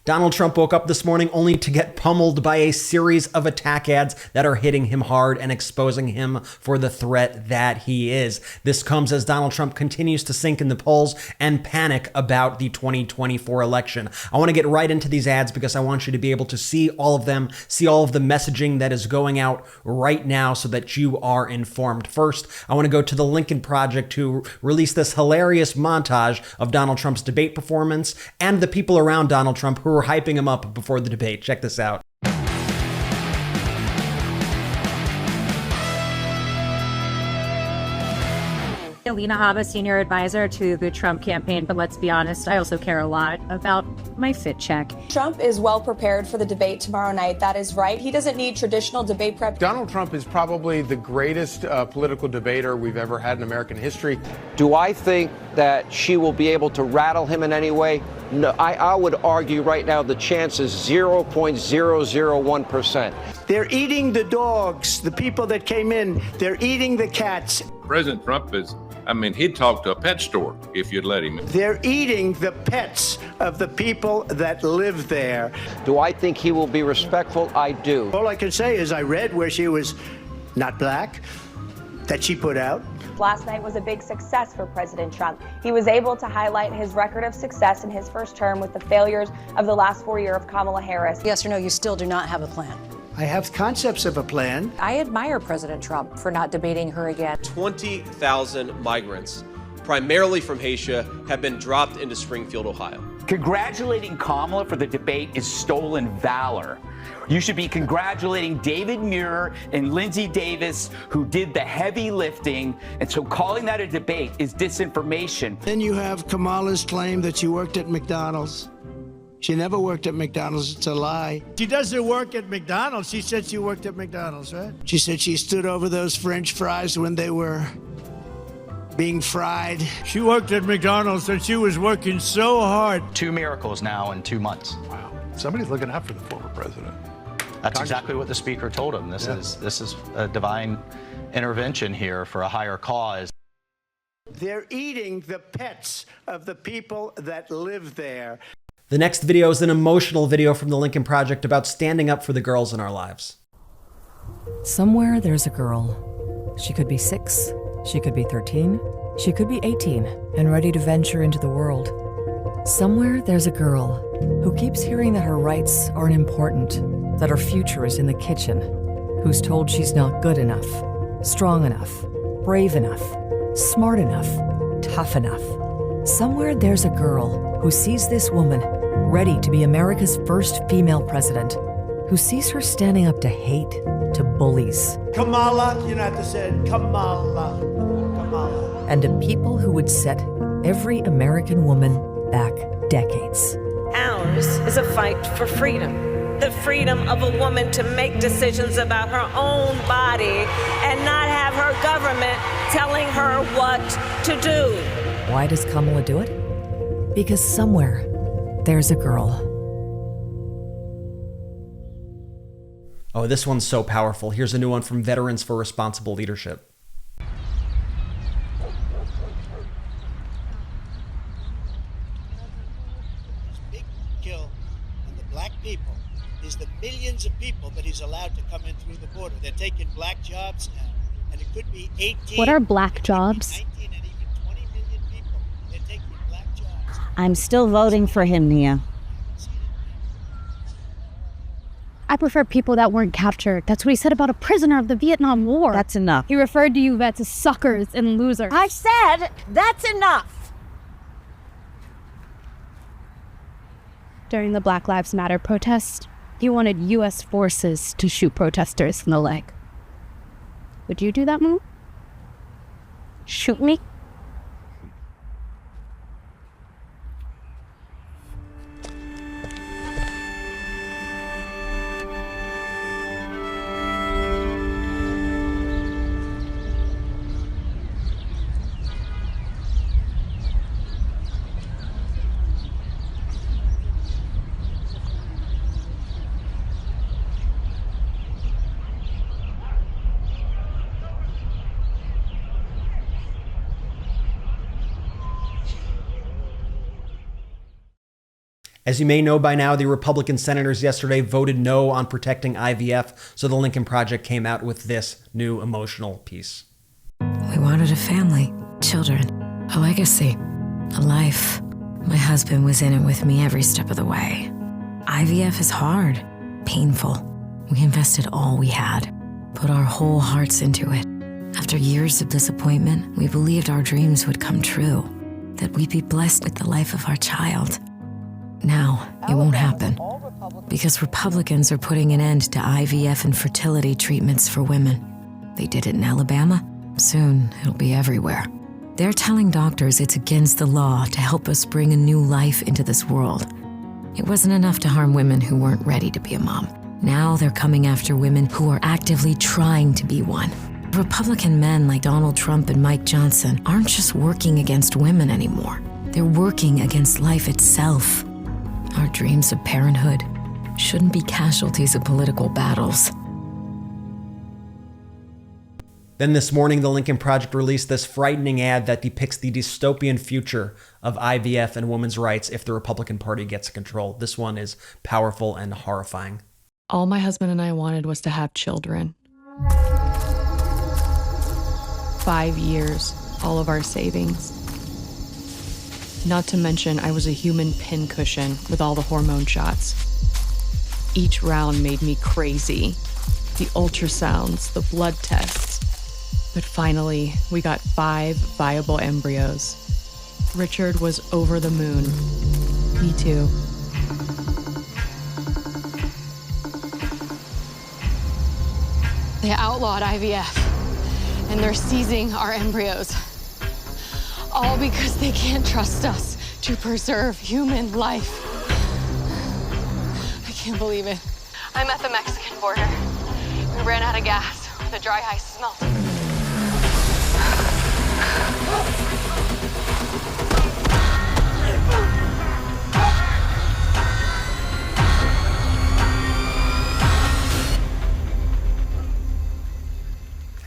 Donald Trump woke up this morning only to get pummeled by a series of attack ads that are hitting him hard and exposing him for the threat that he is. This comes as Donald Trump continues to sink in the polls and panic about the 2024 election. I want to get right into these ads because I want you to be able to see all of them, see all of the messaging that is going out right now so that you are informed. First, I want to go to the Lincoln Project to release this hilarious montage of Donald Trump's debate performance and the people around Donald Trump who were hyping him up before the debate. Check this out. Alina Habba, senior advisor to the Trump campaign, but let's be honest, I also care a lot about my fit check. Trump is well prepared for the debate tomorrow night. That is right. He doesn't need traditional debate prep. Donald Trump is probably the greatest political debater we've ever had in American history. Do I think that she will be able to rattle him in any way? No, I would argue right now the chance is 0.001%. They're eating the dogs, the people that came in. They're eating the cats. President Trump is, he'd talk to a pet store if you'd let him. They're eating the pets of the people that live there. Do I think he will be respectful? I do. All I can say is I read where she was not black, that she put out. Last night was a big success for President Trump. He was able to highlight his record of success in his first term with the failures of the last 4 years of Kamala Harris. Yes or no, you still do not have a plan? I have concepts of a plan. I admire President Trump for not debating her again. 20,000 migrants, primarily from Haiti, have been dropped into Springfield, Ohio. Congratulating Kamala for the debate is stolen valor. You should be congratulating David Muir and Lindsey Davis, who did the heavy lifting, and so calling that a debate is disinformation. Then you have Kamala's claim that she worked at McDonald's. She never worked at McDonald's. It's a lie. She doesn't work at McDonald's. She said she worked at McDonald's, right? She said she stood over those French fries when they were being fried. She worked at McDonald's and she was working so hard. 2 miracles now in 2 months. Wow. Somebody's looking out for the former president. That's exactly what the speaker told him. This is a divine intervention here for a higher cause. They're eating the pets of the people that live there. The next video is an emotional video from the Lincoln Project about standing up for the girls in our lives. Somewhere there's a girl. She could be 6, she could be 13, she could be 18 and ready to venture into the world. Somewhere there's a girl who keeps hearing that her rights aren't important, that her future is in the kitchen, who's told she's not good enough, strong enough, brave enough, smart enough, tough enough. Somewhere there's a girl who sees this woman ready to be America's first female president, who sees her standing up to hate, to bullies. Kamala, you don't have to say it. Kamala. Kamala. And to people who would set every American woman back decades. Ours is a fight for freedom. The freedom of a woman to make decisions about her own body and not have her government telling her what to do. Why does Kamala do it? Because somewhere there's a girl. Oh, this one's so powerful. Here's a new one from Veterans for Responsible Leadership. Big kill on the black people is the millions of people that he's allowed to come in through the border. They're taking black jobs now, and it could be 18. What are black jobs? 19 and even 20 million people. They're taking black jobs. I'm still voting for him, Nia. I prefer people that weren't captured. That's what he said about a prisoner of the Vietnam War. That's enough. He referred to you vets as suckers and losers. I said that's enough. During the Black Lives Matter protest, he wanted U.S. forces to shoot protesters in the leg. Would you do that, Mom? Shoot me? As you may know by now, the Republican senators yesterday voted no on protecting IVF, so the Lincoln Project came out with this new emotional piece. We wanted a family, children, a legacy, a life. My husband was in it with me every step of the way. IVF is hard, painful. We invested all we had, put our whole hearts into it. After years of disappointment, we believed our dreams would come true, that we'd be blessed with the life of our child. Now, it won't happen, because Republicans are putting an end to IVF and fertility treatments for women. They did it in Alabama. Soon, it'll be everywhere. They're telling doctors it's against the law to help us bring a new life into this world. It wasn't enough to harm women who weren't ready to be a mom. Now they're coming after women who are actively trying to be one. Republican men like Donald Trump and Mike Johnson aren't just working against women anymore. They're working against life itself. Our dreams of parenthood shouldn't be casualties of political battles. Then this morning, the Lincoln Project released this frightening ad that depicts the dystopian future of IVF and women's rights if the Republican Party gets control. This one is powerful and horrifying. All my husband and I wanted was to have children. 5 years, all of our savings. Not to mention, I was a human pincushion with all the hormone shots. Each round made me crazy. The ultrasounds, the blood tests. But finally, we got 5 viable embryos. Richard was over the moon. Me too. They outlawed IVF, and they're seizing our embryos. All because they can't trust us to preserve human life. I can't believe it. I'm at the Mexican border. We ran out of gas. The dry ice is melting.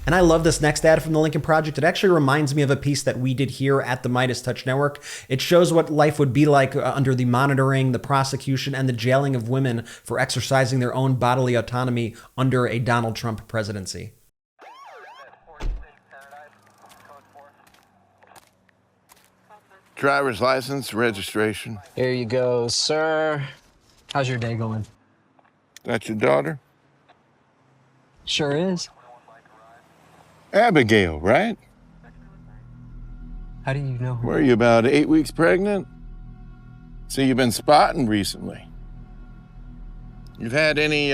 And I love this next ad from the Lincoln Project. It actually reminds me of a piece that we did here at the MeidasTouch Network. It shows what life would be like under the monitoring, the prosecution, and the jailing of women for exercising their own bodily autonomy under a Donald Trump presidency. Driver's license, registration. Here you go, sir. How's your day going? That's your daughter? Sure is. Abigail, right? How do you know her? Were you about 8 weeks pregnant? See, you've been spotting recently. You've had any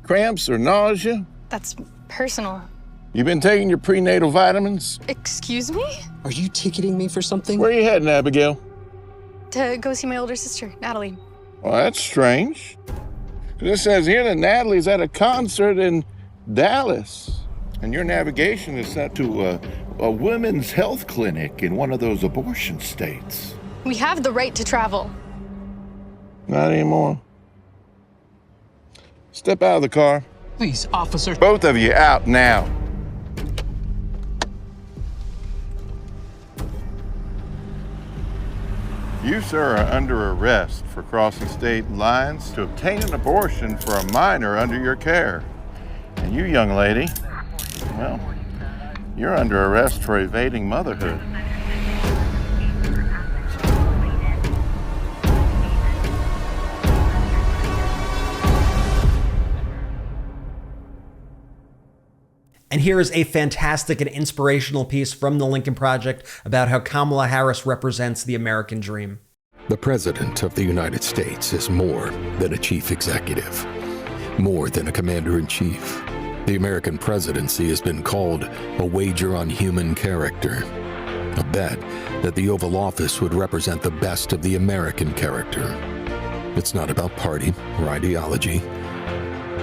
cramps or nausea? That's personal. You've been taking your prenatal vitamins? Excuse me? Are you ticketing me for something? Where are you heading, Abigail? To go see my older sister, Natalie. Well, that's strange. 'Cause it says here that Natalie's at a concert in Dallas. And your navigation is set to a women's health clinic in one of those abortion states. We have the right to travel. Not anymore. Step out of the car. Please, officer. Both of you out now. You, sir, are under arrest for crossing state lines to obtain an abortion for a minor under your care. And you, young lady, well, you're under arrest for evading motherhood. And here is a fantastic and inspirational piece from the Lincoln Project about how Kamala Harris represents the American dream. The President of the United States is more than a chief executive, more than a commander-in-chief. The American presidency has been called a wager on human character, a bet that the Oval Office would represent the best of the American character. It's not about party or ideology.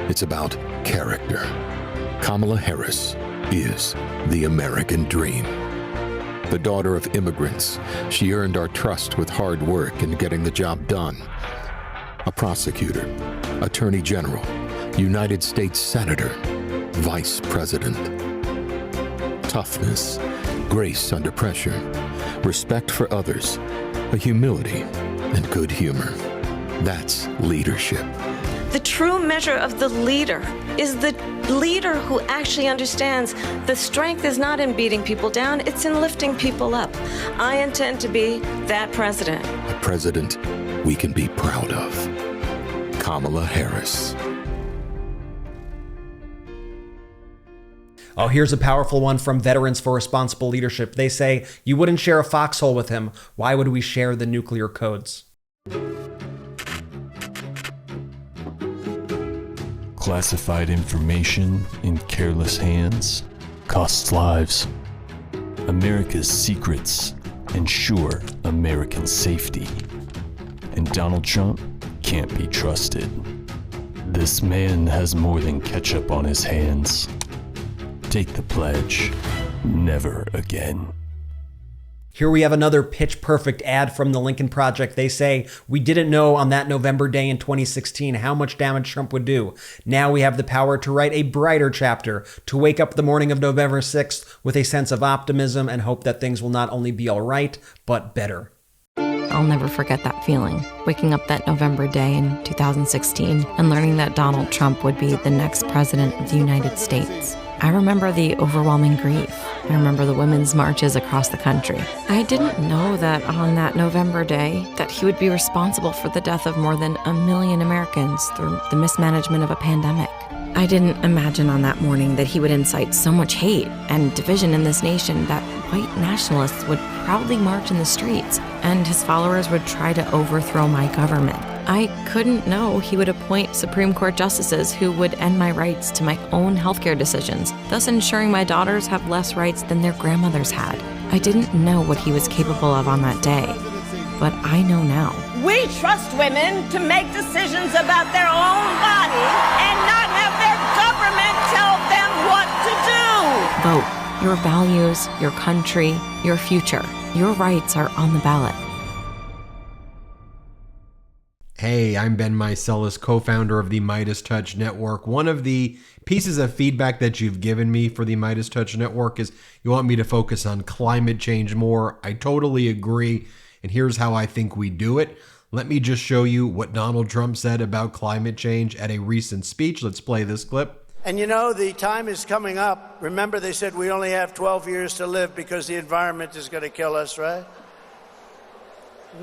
It's about character. Kamala Harris is the American dream. The daughter of immigrants, she earned our trust with hard work and getting the job done. A prosecutor, attorney general, United States senator, vice president. Toughness, grace under pressure, respect for others, a humility, and good humor. That's leadership. The true measure of the leader is the leader who actually understands the strength is not in beating people down, it's in lifting people up. I intend to be that president. A president we can be proud of. Kamala Harris. Oh, here's a powerful one from Veterans for Responsible Leadership. They say, you wouldn't share a foxhole with him. Why would we share the nuclear codes? Classified information in careless hands costs lives. America's secrets ensure American safety. And Donald Trump can't be trusted. This man has more than ketchup on his hands. Take the pledge. Never again. Here we have another pitch-perfect ad from the Lincoln Project. They say, we didn't know on that November day in 2016 how much damage Trump would do. Now we have the power to write a brighter chapter, to wake up the morning of November 6th with a sense of optimism and hope that things will not only be all right, but better. I'll never forget that feeling, waking up that November day in 2016 and learning that Donald Trump would be the next president of the United States. I remember the overwhelming grief. I remember the women's marches across the country. I didn't know that on that November day that he would be responsible for the death of more than 1 million Americans through the mismanagement of a pandemic. I didn't imagine on that morning that he would incite so much hate and division in this nation that white nationalists would proudly march in the streets and his followers would try to overthrow my government. I couldn't know he would appoint Supreme Court justices who would end my rights to my own healthcare decisions, thus ensuring my daughters have less rights than their grandmothers had. I didn't know what he was capable of on that day, but I know now. We trust women to make decisions about their own body and not have their government tell them what to do. Vote. Your values, your country, your future. Your rights are on the ballot. Hey, I'm Brett Meiselas, co-founder of the MeidasTouch Network. One of the pieces of feedback that you've given me for the MeidasTouch Network is you want me to focus on climate change more. I totally agree, and here's how I think we do it. Let me just show you what Donald Trump said about climate change at a recent speech. Let's play this clip. And you know, the time is coming up. Remember, they said we only have 12 years to live because the environment is going to kill us, right?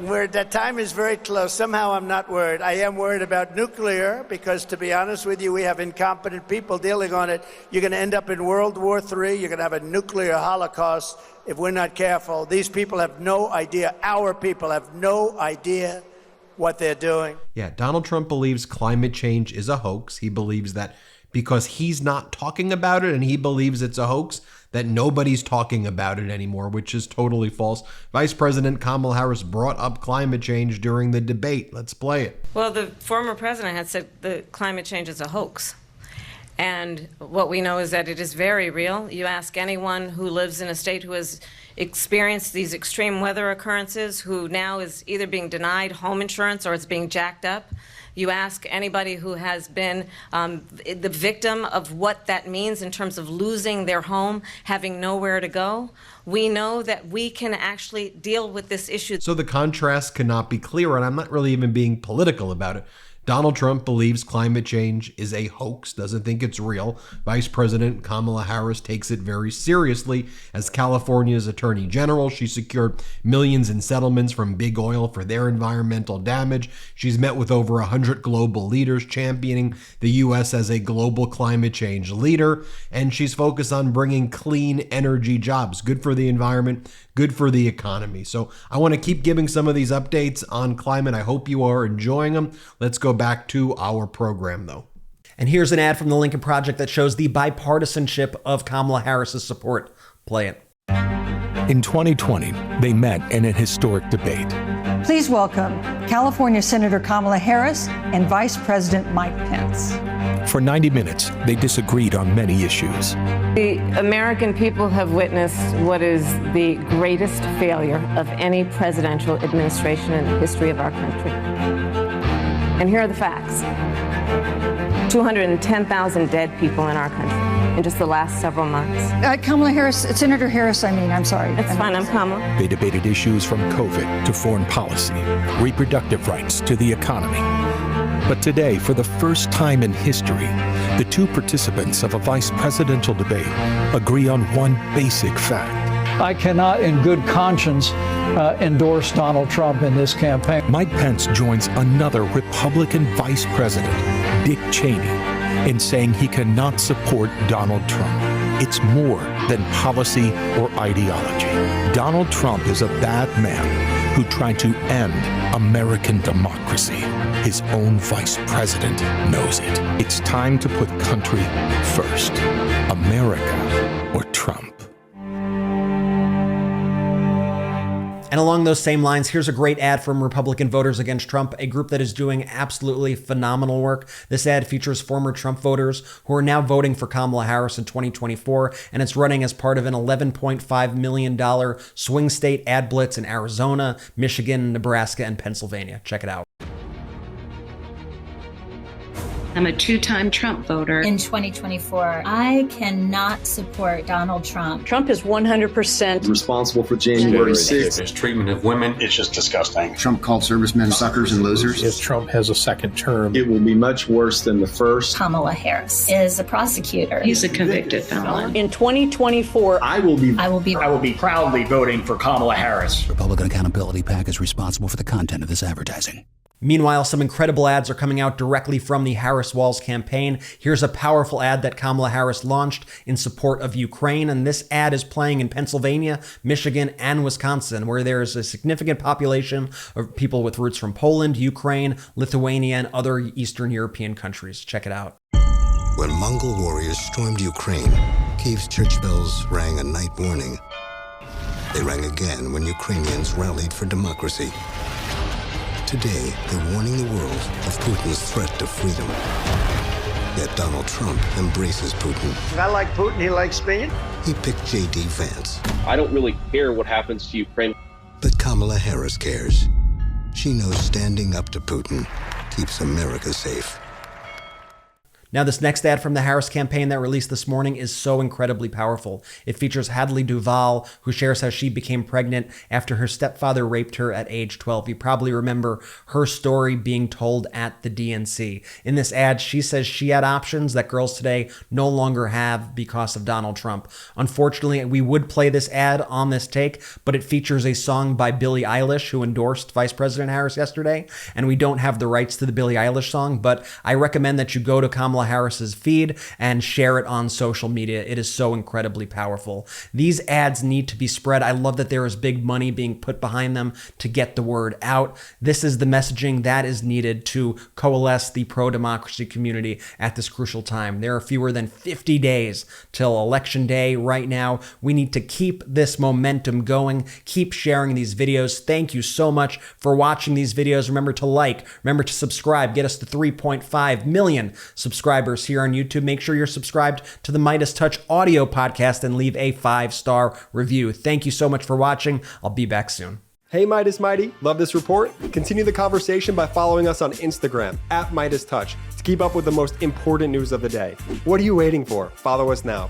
That time is very close. Somehow I'm not worried. I am worried about nuclear because, to be honest with you, we have incompetent people dealing on it. You're going to end up in World War III. You're going to have a nuclear holocaust if we're not careful. These people have no idea. Our people have no idea what they're doing. Yeah, Donald Trump believes climate change is a hoax. He believes that because he's not talking about it and he believes it's a hoax, that nobody's talking about it anymore, which is totally false. Vice President Kamala Harris brought up climate change during the debate. Let's play it. Well, the former president had said that climate change is a hoax. And what we know is that it is very real. You ask anyone who lives in a state who has experienced these extreme weather occurrences, who now is either being denied home insurance or it's being jacked up. You ask anybody who has been the victim of what that means in terms of losing their home, having nowhere to go. We know that we can actually deal with this issue. So the contrast cannot be clearer, and I'm not really even being political about it. Donald Trump believes climate change is a hoax, doesn't think it's real. Vice President Kamala Harris takes it very seriously. As California's Attorney General, she secured millions in settlements from big oil for their environmental damage. She's met with over 100 global leaders championing the U.S. as a global climate change leader, and she's focused on bringing clean energy jobs. Good for the environment, good for the economy. So I want to keep giving some of these updates on climate. I hope you are enjoying them. Let's go back to our program, though. And here's an ad from the Lincoln Project that shows the bipartisanship of Kamala Harris's support. Play it. In 2020, they met in a historic debate. Please welcome California Senator Kamala Harris and Vice President Mike Pence. For 90 minutes, they disagreed on many issues. The American people have witnessed what is the greatest failure of any presidential administration in the history of our country. And here are the facts. 210,000 dead people in our country. in just the last several months? Kamala Harris, Senator Harris, I'm sorry. It's fine, I'm Kamala. They debated issues from COVID to foreign policy, reproductive rights to the economy. But today, for the first time in history, the two participants of a vice presidential debate agree on one basic fact. I cannot, in good conscience, endorse Donald Trump in this campaign. Mike Pence joins another Republican vice president, Dick Cheney, in saying he cannot support Donald Trump. It's more than policy or ideology. Donald Trump is a bad man who tried to end American democracy. His own vice president knows it. It's time to put country first. America or Trump. And along those same lines, here's a great ad from Republican Voters Against Trump, a group that is doing absolutely phenomenal work. This ad features former Trump voters who are now voting for Kamala Harris in 2024, and it's running as part of an $11.5 million swing state ad blitz in Arizona, Michigan, Nebraska, and Pennsylvania. Check it out. I'm a two-time Trump voter. In 2024, I cannot support Donald Trump. Trump is 100% responsible for January 6th. His treatment of women, it's just disgusting. Trump called servicemen suckers and losers. If Trump has a second term, it will be much worse than the first. Kamala Harris is a prosecutor. He's a convicted felon. In 2024, I will be proudly voting for Kamala Harris. Republican Accountability PAC is responsible for the content of this advertising. Meanwhile, some incredible ads are coming out directly from the Harris Walls campaign. Here's a powerful ad that Kamala Harris launched in support of Ukraine, and this ad is playing in Pennsylvania, Michigan, and Wisconsin, where there is a significant population of people with roots from Poland, Ukraine, Lithuania, and other Eastern European countries. Check it out. When Mongol warriors stormed Ukraine, Kyiv's church bells rang a night warning. They rang again when Ukrainians rallied for democracy. Today, they're warning the world of Putin's threat to freedom. Yet Donald Trump embraces Putin. I like Putin, he likes me. He picked J.D. Vance. I don't really care what happens to Ukraine. But Kamala Harris cares. She knows standing up to Putin keeps America safe. Now, this next ad from the Harris campaign that released this morning is so incredibly powerful. It features Hadley Duval, who shares how she became pregnant after her stepfather raped her at age 12. You probably remember her story being told at the DNC. In this ad, she says she had options that girls today no longer have because of Donald Trump. Unfortunately, we would play this ad on this take, but it features a song by Billie Eilish, who endorsed Vice President Harris yesterday, and we don't have the rights to the Billie Eilish song, but I recommend that you go to Kamala Harris's feed and share it on social media. It is so incredibly powerful. These ads need to be spread. I love that there is big money being put behind them to get the word out. This is the messaging that is needed to coalesce the pro-democracy community at this crucial time. There are fewer than 50 days till Election Day right now. We need to keep this momentum going. Keep sharing these videos. Thank you so much for watching these videos. Remember to like, remember to subscribe. Get us to 3.5 million subscribers here on YouTube. Make sure you're subscribed to the MeidasTouch audio podcast and leave a 5-star review. Thank you so much for watching. I'll be back soon. Hey Meidas Mighty, love this report? Continue the conversation by following us on Instagram at MeidasTouch to keep up with the most important news of the day. What are you waiting for? Follow us now.